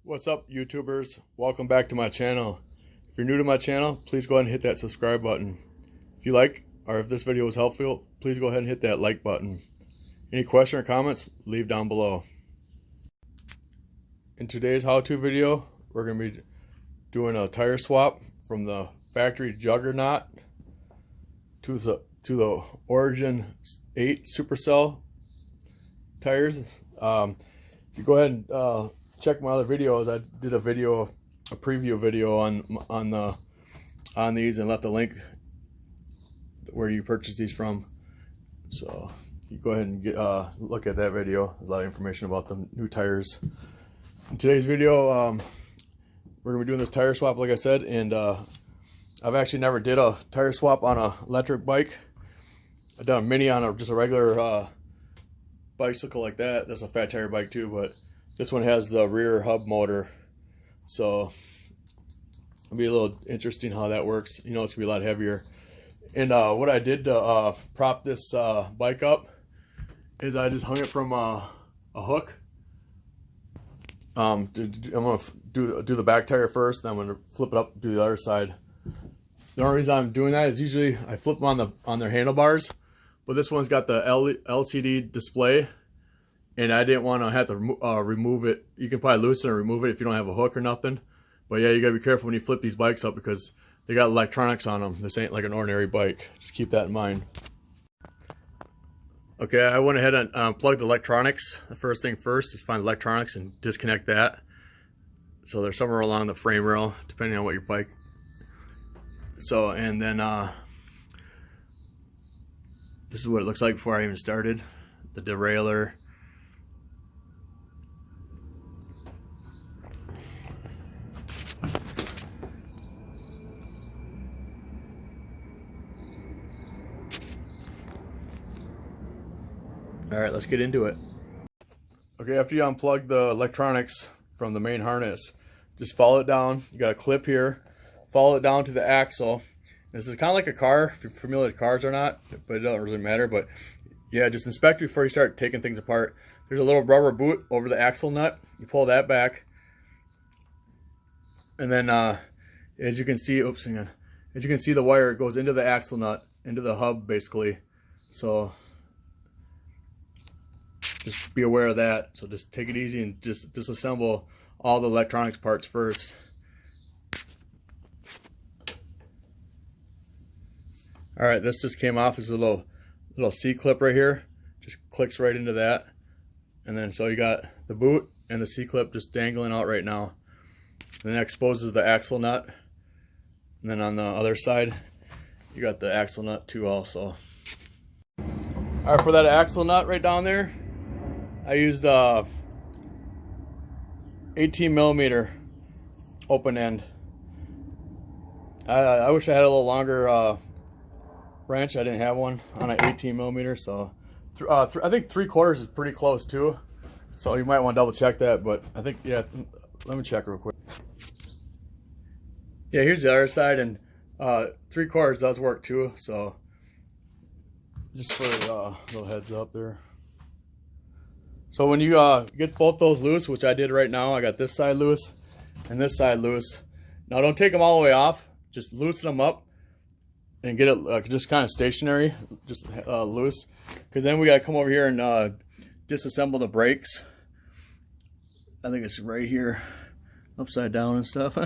What's up, YouTubers? Welcome back to my channel. If you're new to my channel, please go ahead and hit that subscribe button. If you like, or if this video was helpful, please go ahead and hit that like button. Any question or comments, leave down below. In today's how-to video, we're going to be doing a tire swap from the factory Juggernaut to the Origin 8 Supercell tires. If you go ahead and check my other videos, I did a preview video on these and left a link where you purchase these from. So you go ahead and look at that video. A lot of information about the new tires. In today's video, we're gonna be doing this tire swap, like I said, and I've actually never did a tire swap on an electric bike. I've done a mini on just a regular bicycle like that. That's a fat tire bike too, but this one has the rear hub motor, so it'll be a little interesting how that works. You know, it's gonna be a lot heavier. And what I did to prop this bike up is I just hung it from a hook. I'm gonna do the back tire first, then I'm gonna flip it up, do the other side. The only reason I'm doing that is usually I flip them on their handlebars, but this one's got the LCD display, and I didn't want to have to remove it. You can probably loosen or remove it if you don't have a hook or nothing. But yeah, you gotta be careful when you flip these bikes up because they got electronics on them. This ain't like an ordinary bike. Just keep that in mind. Okay, I went ahead and unplugged the electronics. The first thing first is find electronics and disconnect that. So they're somewhere along the frame rail, depending on what your bike. So, and then this is what it looks like before I even started. The derailleur. All right, let's get into it. Okay, after you unplug the electronics from the main harness, just follow it down. You got a clip here. Follow it down to the axle. This is kind of like a car, if you're familiar with cars or not, but it doesn't really matter. But yeah, just inspect before you start taking things apart. There's a little rubber boot over the axle nut. You pull that back. And then as you can see, oops, hang on. As you can see, the wire goes into the axle nut, into the hub basically. So just be aware of that. So just take it easy and just disassemble all the electronics parts first. All right, this just came off. There's a little C-clip right here. Just clicks right into that. And then so you got the boot and the C-clip just dangling out right now. And that exposes the axle nut. And then on the other side, you got the axle nut too also. All right, for that axle nut right down there, I used 18 millimeter open end. I wish I had a little longer wrench. I didn't have one on an 18 millimeter, so I think 3/4 is pretty close too. So you might want to double check that, but I think, yeah, let me check real quick. Yeah, here's the other side, and 3/4 does work too. So just for a little heads up there. So when you get both those loose, which I did right now, I got this side loose and this side loose. Now don't take them all the way off, just loosen them up and get it just kind of stationary, just loose. Because then we got to come over here and disassemble the brakes. I think it's right here, upside down and stuff.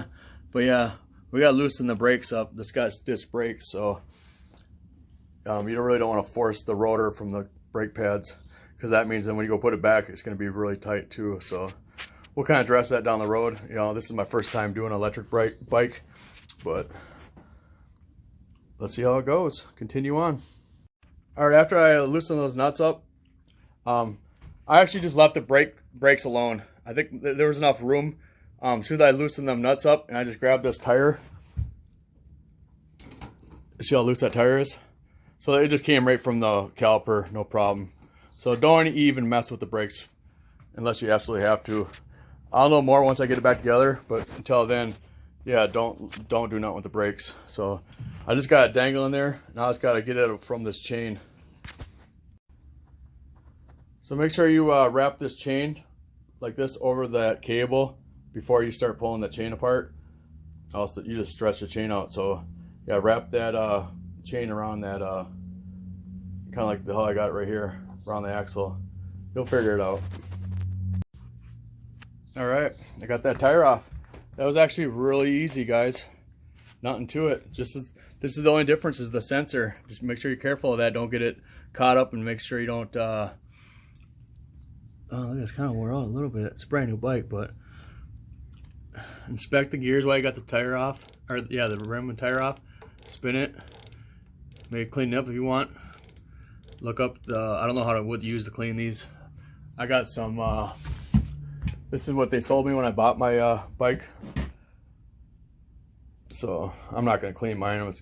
But yeah, we got to loosen the brakes up. This got disc brakes, so you really don't want to force the rotor from the brake pads, because that means then when you go put it back, it's going to be really tight too. So we'll kind of address that down the road. You know, this is my first time doing an electric bike, but let's see how it goes. Continue on. All right, after I loosen those nuts up, I actually just left the brakes alone. I think there was enough room. As soon as I loosened them nuts up, and I just grabbed this tire. See how loose that tire is? So it just came right from the caliper, no problem. So don't even mess with the brakes unless you absolutely have to. I'll know more once I get it back together, but until then, yeah, don't do nothing with the brakes. So I just got it dangling there. Now I just got to get it from this chain. So make sure you wrap this chain like this over that cable before you start pulling the chain apart. Also, you just stretch the chain out. So yeah, wrap that chain around that kind of like how I got it right here around the axle. You'll figure it out. All right, I got that tire off. That was actually really easy, guys. Nothing to it. This is the only difference is the sensor. Just make sure you're careful of that. Don't get it caught up, and make sure you don't. Oh, look, it's kind of wore out a little bit. It's a brand new bike, but inspect the gears while you got the tire off, or yeah, the rim and tire off. Spin it. Maybe clean it up if you want. Look up the. I don't know how to use to clean these. I got some. This is what they sold me when I bought my bike. So I'm not going to clean mine,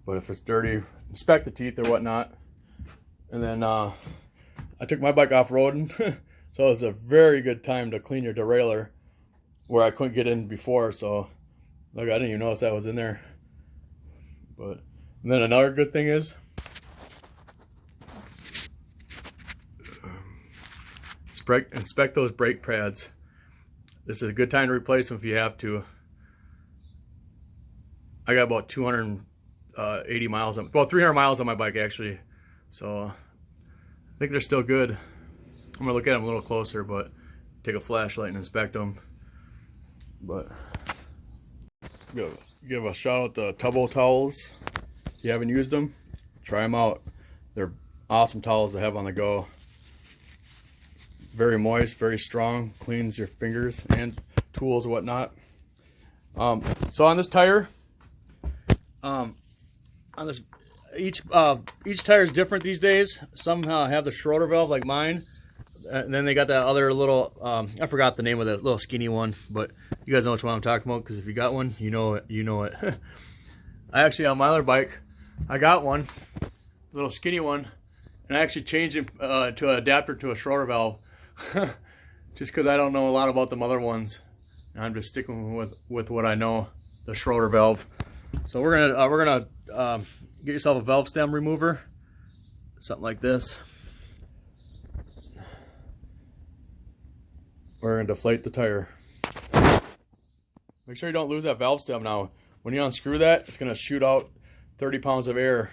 but if it's dirty, inspect the teeth or whatnot. And then I took my bike off-roading, so it was a very good time to clean your derailleur, where I couldn't get in before. So look, I didn't even notice that was in there. But and then another good thing is inspect those brake pads. This is a good time to replace them if you have to. I got about 280 miles, about 300 miles on my bike actually. So I think they're still good. I'm gonna look at them a little closer, but take a flashlight and inspect them. But give a shout out to Tubbo towels. If you haven't used them, try them out. They're awesome towels to have on the go. Very moist, very strong, cleans your fingers and tools and whatnot. So on this tire, on this, each tire is different these days. Some have the Schroeder valve like mine, and then they got that other little, I forgot the name of that little skinny one, but you guys know which one I'm talking about, because if you got one, you know it. You know it. I actually, on my other bike, I got one, little skinny one, and I actually changed it to an adapter to a Schroeder valve. Just because I don't know a lot about them other ones, and I'm just sticking with what I know, the Schroeder valve. So we're gonna get yourself a valve stem remover, something like this. We're gonna deflate the tire. Make sure you don't lose that valve stem. Now, when you unscrew that, it's gonna shoot out 30 pounds of air.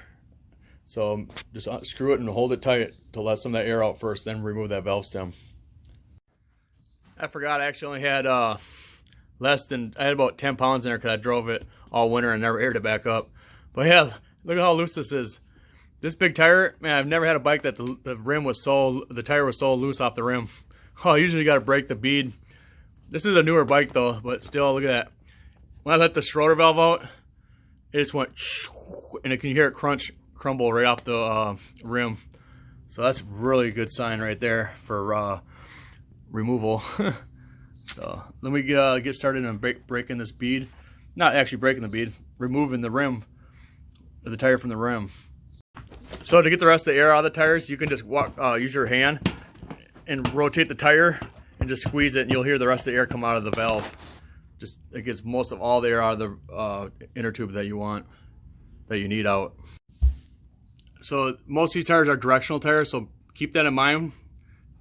So just screw it and hold it tight to let some of that air out first, then remove that valve stem. I forgot I actually only had I had about 10 pounds in there because I drove it all winter and never aired it back up. But yeah, look at how loose this is. This big tire, man, I've never had a bike that the tire was so loose off the rim. Oh, I usually got to break the bead. This is a newer bike though, but still, look at that. When I let the Schroeder valve out, it just went, and you can hear it crumble right off the rim. So that's a really good sign right there for removal. So then we get started on breaking this bead. Not actually breaking the bead, removing the rim, or the tire from the rim. So to get the rest of the air out of the tires, you can just use your hand and rotate the tire and just squeeze it, and you'll hear the rest of the air come out of the valve. Just it gets most of all the air out of the inner tube that you need out. So most of these tires are directional tires, so keep that in mind,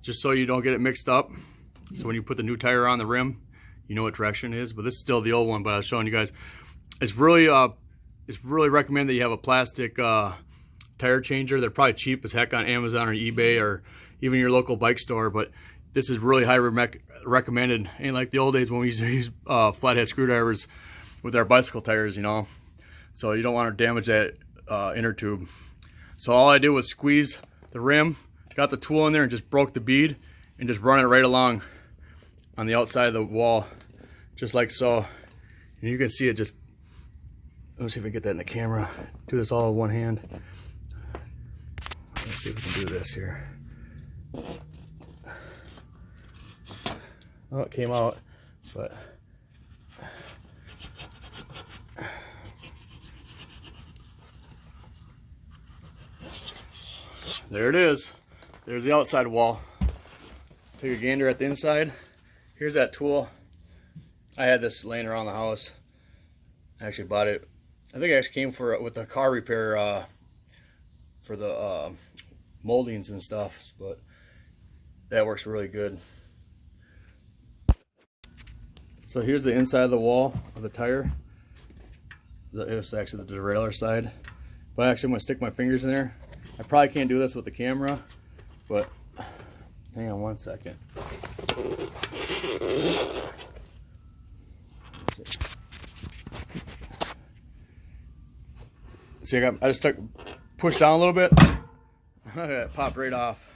just so you don't get it mixed up. So when you put the new tire on the rim, you know what direction it is. But this is still the old one, but I was showing you guys. It's really recommended that you have a plastic tire changer. They're probably cheap as heck on Amazon or eBay or even your local bike store, but this is really high recommended. Ain't like the old days when we used to use flathead screwdrivers with our bicycle tires, you know. So you don't want to damage that inner tube. So all I did was squeeze the rim, got the tool in there and just broke the bead and just run it right along on the outside of the wall, just like so. And you can see it just, let's see if we can get that in the camera. Do this all with one hand. Let's see if we can do this here. Oh, it came out, but there it is. There's the outside wall. Let's take a gander at the inside. Here's that tool. I had this laying around the house. I actually bought it. I think it actually came with the car repair for the moldings and stuff, but that works really good. So here's the inside of the wall of the tire. It's actually the derailleur side. But actually I'm going to stick my fingers in there. I probably can't do this with the camera, but hang on one second. See, I just pushed down a little bit. It popped right off.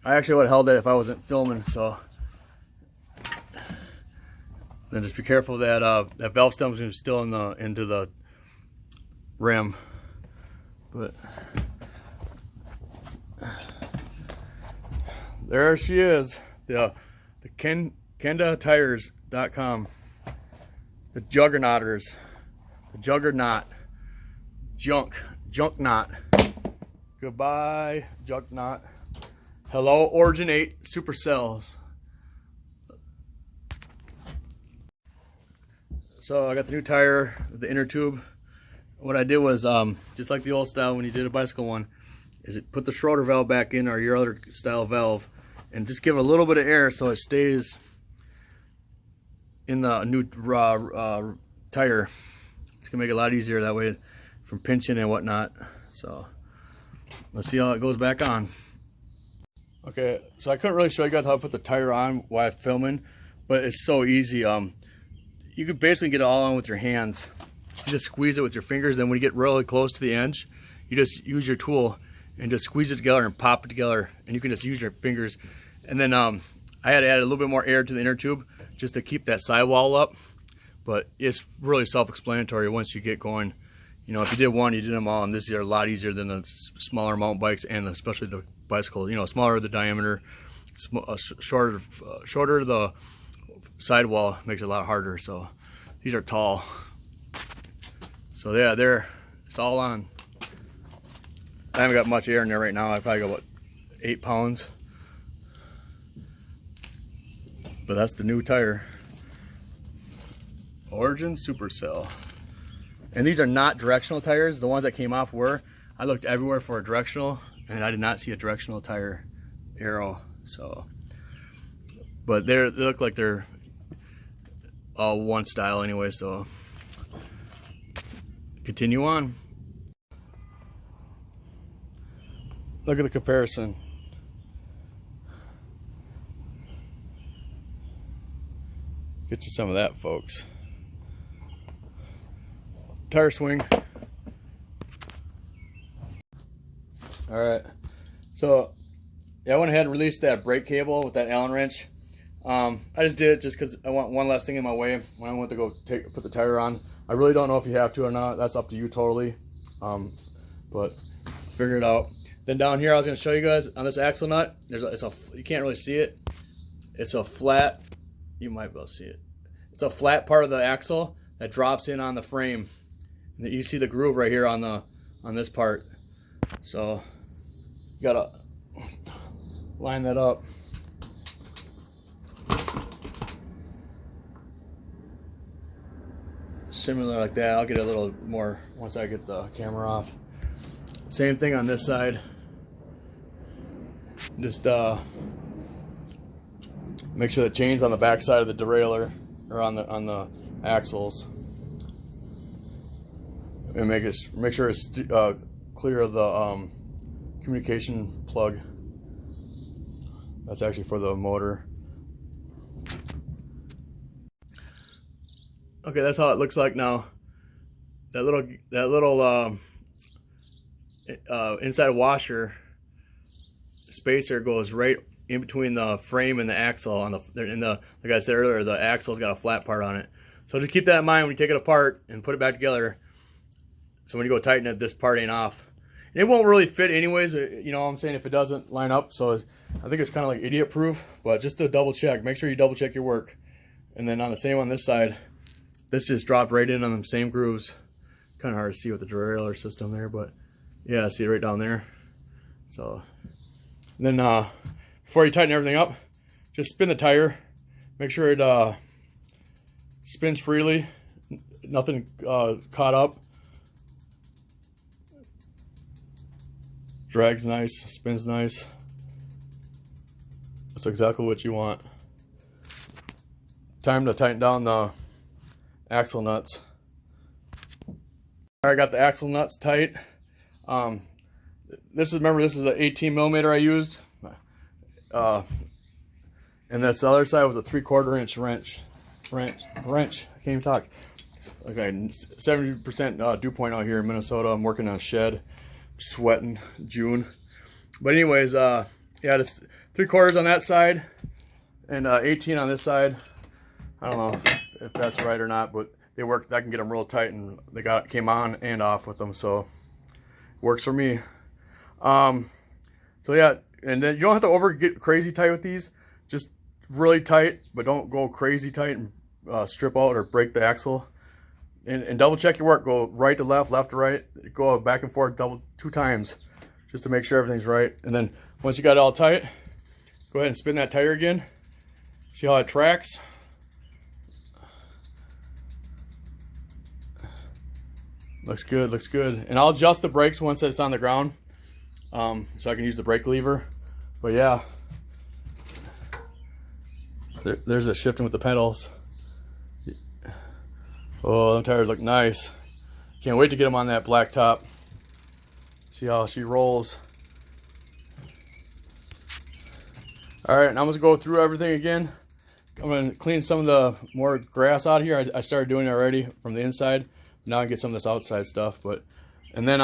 I actually would have held it if I wasn't filming, so then just be careful that that valve stem is still into the rim. But there she is, the KendaTires.com, the Juggernauters, the Juggernaut, junk knot. Goodbye, junk knot. Hello, Origin 8 Supercells. So I got the new tire, the inner tube. What I did was, just like the old style when you did a bicycle one, is it put the Schroeder valve back in, or your other style valve, and just give a little bit of air so it stays in the new tire. It's gonna make it a lot easier that way from pinching and whatnot. So let's see how it goes back on. Okay, so I couldn't really show you guys how to put the tire on while I'm filming, but it's so easy. You could basically get it all on with your hands. You just squeeze it with your fingers, then when you get really close to the edge, you just use your tool and just squeeze it together and pop it together, and you can just use your fingers. And then I had to add a little bit more air to the inner tube just to keep that sidewall up, but it's really self-explanatory once you get going. You know, if you did one, you did them all, and this is a lot easier than the smaller mountain bikes, and especially the bicycle. You know, smaller the diameter, shorter the sidewall makes it a lot harder. So these are tall. So yeah, it's all on. I haven't got much air in there right now. I probably got about 8 pounds. But that's the new tire. Origin Supercell. And these are not directional tires. The ones that came off were. I looked everywhere for a directional, and I did not see a directional tire arrow. So, but they look like they're all one style anyway. So continue on. Look at the comparison. Get you some of that, folks. Tire swing. All right, so yeah, I went ahead and released that brake cable with that Allen wrench. I just did it just because I want one less thing in my way when I went to go put the tire on. I really don't know if you have to or not. That's up to you totally. But figure it out. Then down here, I was going to show you guys on this axle nut. You can't really see it. It's a flat. You might be able to see it. It's a flat part of the axle that drops in on the frame. And you see the groove right here on this part. So you gotta line that up. Similar like that. I'll get a little more once I get the camera off. Same thing on this side. Just make sure the chain's on the back side of the derailleur or on the axles, and make sure it's clear of the communication plug. That's actually for the motor. Okay, that's how it looks like now. That little inside washer spacer goes right in between the frame and the axle. Like I said earlier, the axle's got a flat part on it. So just keep that in mind when you take it apart and put it back together. So when you go tighten it, this part ain't off. And it won't really fit anyways, you know what I'm saying, if it doesn't line up. So I think it's kind of like idiot proof, but just to double check, make sure you double check your work. And then on the same on this side, this just dropped right in on the same grooves. Kind of hard to see with the derailleur system there, but yeah, see it right down there. So then before you tighten everything up, just spin the tire. Make sure it spins freely, nothing caught up. Drags nice, spins nice. That's exactly what you want. time to tighten down the axle nuts. I got the axle nuts tight. Remember this is the 18 millimeter I used, and this other side was a 3/4 inch wrench. I can't even talk. Okay, 70% dew point out here in Minnesota. I'm working on a shed, sweating, June. But anyways, yeah, just 3/4 on that side and 18 on this side. I don't know if that's right or not, but they work. I can get them real tight, and they came on and off with them, so it works for me. So yeah, and then you don't have to get crazy tight with these. Just really tight, but don't go crazy tight and strip out or break the axle. And double check your work. Go right to left, left to right. Go back and forth 2 times just to make sure everything's right. And then once you got it all tight, go ahead and spin that tire again. See how it tracks. Looks good, looks good. And I'll adjust the brakes once it's on the ground, so I can use the brake lever. But yeah, there's a shifting with the pedals. Oh, them tires look nice. Can't wait to get them on that black top. See how she rolls. All right, and I'm gonna go through everything again. I'm gonna clean some of the more grass out of here. I started doing it already from the inside. Now I can get some of this outside stuff. And then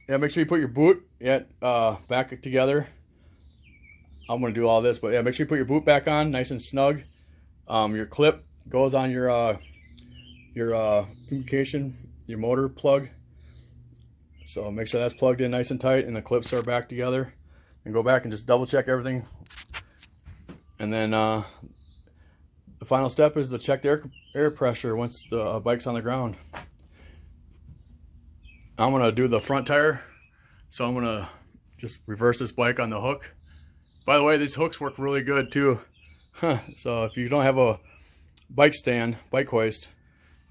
yeah, make sure you put your boot back together. I'm gonna do all this, but yeah, make sure you put your boot back on, nice and snug. Your clip goes on your communication, your motor plug. So make sure that's plugged in nice and tight, and the clips are back together. And go back and just double check everything. And then the final step is to check the air pressure once the bike's on the ground. I'm gonna do the front tire, so I'm gonna just reverse this bike on the hook. By the way, these hooks work really good too. So if you don't have a bike hoist,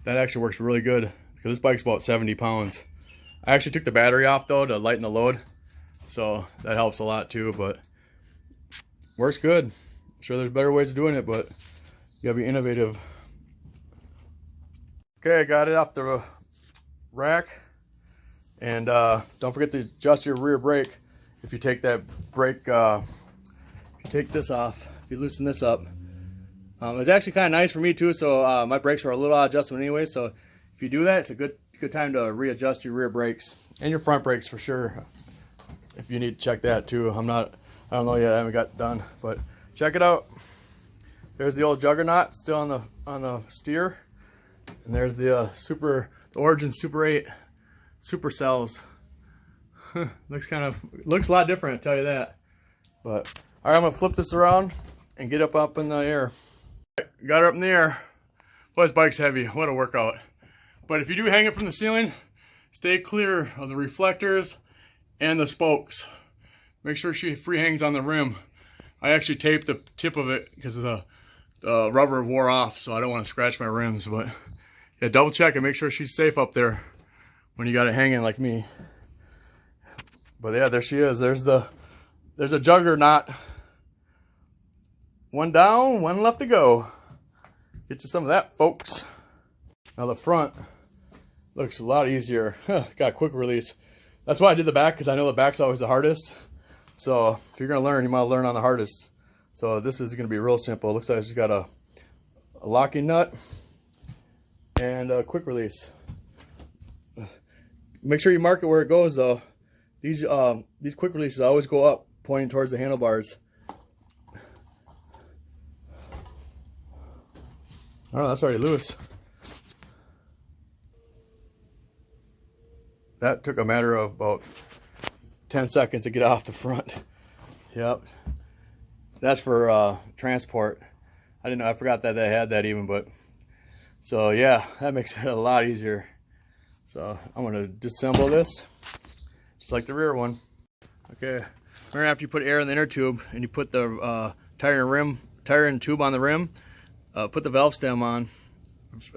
that actually works really good, because this bike's about 70 pounds. I actually took the battery off though to lighten the load, so that helps a lot too, but works good. I'm sure there's better ways of doing it, but you gotta be innovative. Okay, I got it off the rack, and don't forget to adjust your rear brake. If you take that brake, if you take this off, if you loosen this up, it was actually kind of nice for me too. So my brakes were a little out of adjustment anyway. So if you do that, it's a good time to readjust your rear brakes and your front brakes for sure. If you need to check that too, I don't know yet. I haven't got it done, but check it out. There's the old juggernaut still on the steer, and there's the Origin Super 8 super cells. looks a lot different, I tell you that. But all right, I'm gonna flip this around and get up in the air. Got her up in the air. Boy, this bike's heavy. What a workout. But if you do hang it from the ceiling, stay clear of the reflectors and the spokes. Make sure she free hangs on the rim. I actually taped the tip of it because the rubber wore off, so I don't want to scratch my rims. But yeah, double check and make sure she's safe up there when you got it hanging like me. But yeah, there she is. There's a juggernaut. One down, one left to go. Get you some of that, folks. Now the front looks a lot easier. Got quick release. That's why I did the back, because I know the back's always the hardest. So if you're gonna learn, you might learn on the hardest. So this is gonna be real simple. It looks like it's got a locking nut and a quick release. Make sure you mark it where it goes though. These quick releases always go up, pointing towards the handlebars. Oh, that's already loose. That took a matter of about 10 seconds to get off the front. Yep. That's for transport. I didn't know, I forgot that they had that even, but so yeah, that makes it a lot easier. So I'm gonna disassemble this, just like the rear one. Okay, remember after you put air in the inner tube and you put the tire and tube on the rim, put the valve stem on.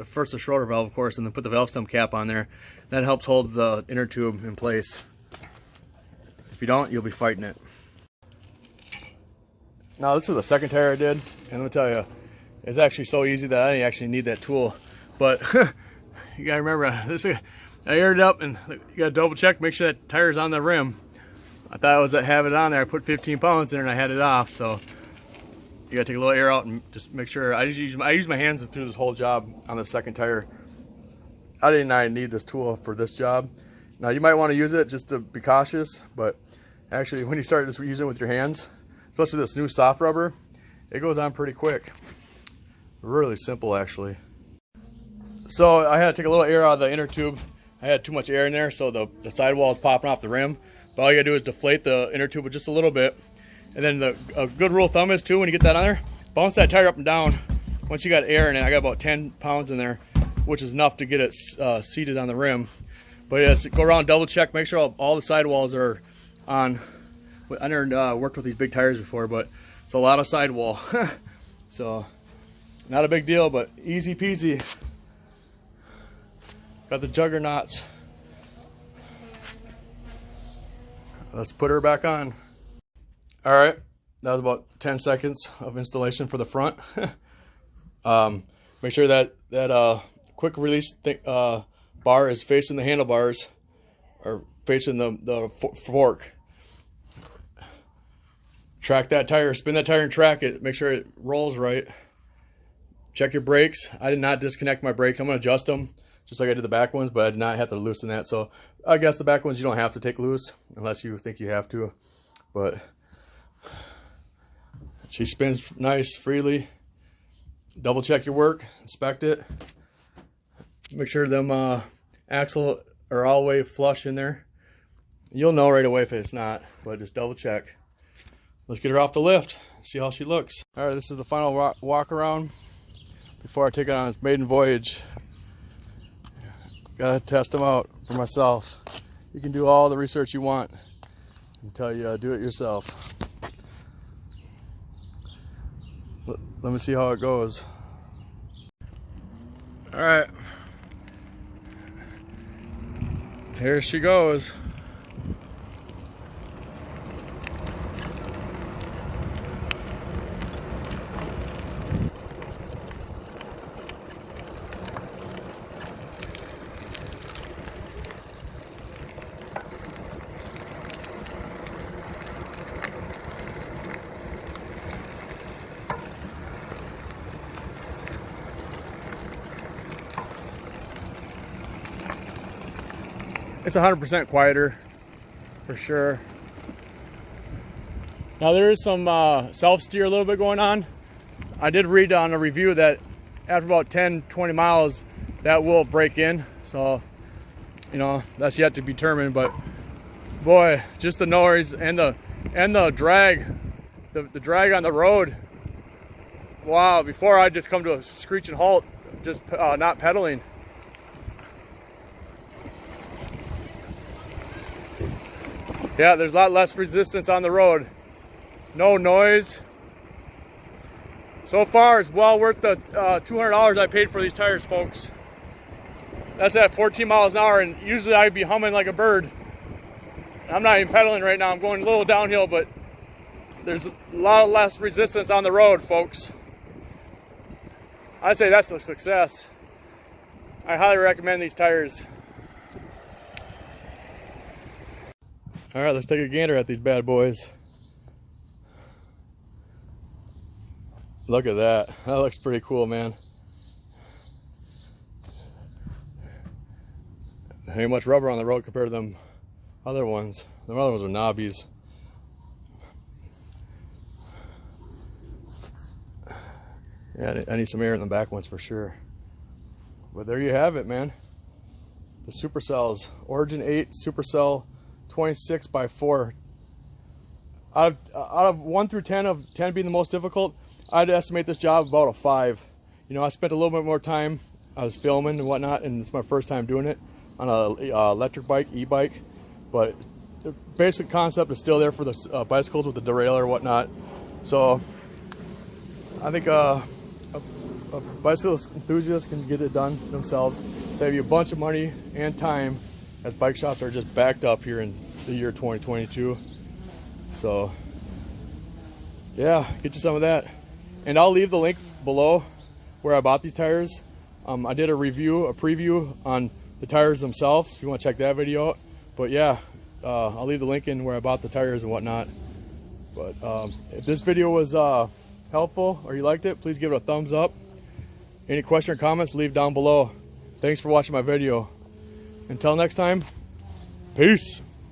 First the Schroeder valve, of course, and then put the valve stem cap on there. That helps hold the inner tube in place. If you don't, you'll be fighting it. Now this is the second tire I did, and let me tell you, It's actually so easy that I didn't actually need that tool. But you gotta remember this. I aired it up, and you gotta double check, make sure that tire's on the rim. I thought I was have it on there. I put 15 pounds there and I had it off. So you gotta take a little air out and just make sure. I use my hands through this whole job on the second tire. I didn't need this tool for this job. Now you might want to use it just to be cautious, but actually when you start just using it with your hands, especially this new soft rubber, it goes on pretty quick. Really simple actually. So I had to take a little air out of the inner tube. I had too much air in there, so the sidewall is popping off the rim. But all you gotta do is deflate the inner tube with just a little bit. And then a good rule of thumb is too, when you get that on there, bounce that tire up and down. Once you got air in it, I got about 10 pounds in there, which is enough to get it seated on the rim. But yes, go around, double check, make sure all the sidewalls are on. I never worked with these big tires before, but it's a lot of sidewall. So not a big deal, but easy peasy. Got the juggernauts. Let's put her back on. All right, that was about 10 seconds of installation for the front. Make sure that quick release bar is facing the handlebars or facing the fork. Track that tire, spin that tire and track it. Make sure it rolls right. Check your brakes. I did not disconnect my brakes. I'm gonna adjust them just like I did the back ones, but I did not have to loosen that. So I guess the back ones you don't have to take loose unless you think you have to. But she spins nice, freely. Double check your work, inspect it. Make sure them axle are all the way flush in there. You'll know right away if it's not, but just double check. Let's get her off the lift, see how she looks. All right, this is the final walk around before I take it on its maiden voyage. Gotta test them out for myself. You can do all the research you want until you do it yourself. Let me see how it goes. All right, here she goes. It's 100% quieter, for sure. Now there is some self-steer a little bit going on. I did read on a review that after about 10-20 miles, that will break in. So, you know, that's yet to be determined. But boy, just the noise and the drag, the drag on the road. Wow! Before I'd just come to a screeching halt, just not pedaling. Yeah, there's a lot less resistance on the road. No noise. So far, it's well worth the $200 I paid for these tires, folks. That's at 14 miles an hour, and usually I'd be humming like a bird. I'm not even pedaling right now. I'm going a little downhill, but there's a lot less resistance on the road, folks. I say that's a success. I highly recommend these tires. All right, let's take a gander at these bad boys. Look at that. That looks pretty cool, man. There ain't much rubber on the road compared to them other ones. Them other ones are knobbies. Yeah, I need some air in the back ones for sure. But there you have it, man. The Supercells. Origin 8 Supercell 26 by 4. Out of 1 through 10, of 10 being the most difficult, I'd estimate this job about a 5. You know, I spent a little bit more time. I was filming and whatnot, and it's my first time doing it on a electric bike, e-bike. But the basic concept is still there for the bicycles with the derailleur or whatnot. So I think a bicycle enthusiast can get it done themselves, save you a bunch of money and time, as bike shops are just backed up here in the year 2022. So yeah, get you some of that. And I'll leave the link below where I bought these tires. I did a preview on the tires themselves if you want to check that video out. But yeah, I'll leave the link in where I bought the tires and whatnot. But if this video was helpful or you liked it, please give it a thumbs up. Any question or comments, leave down below. Thanks for watching my video. Until next time, peace.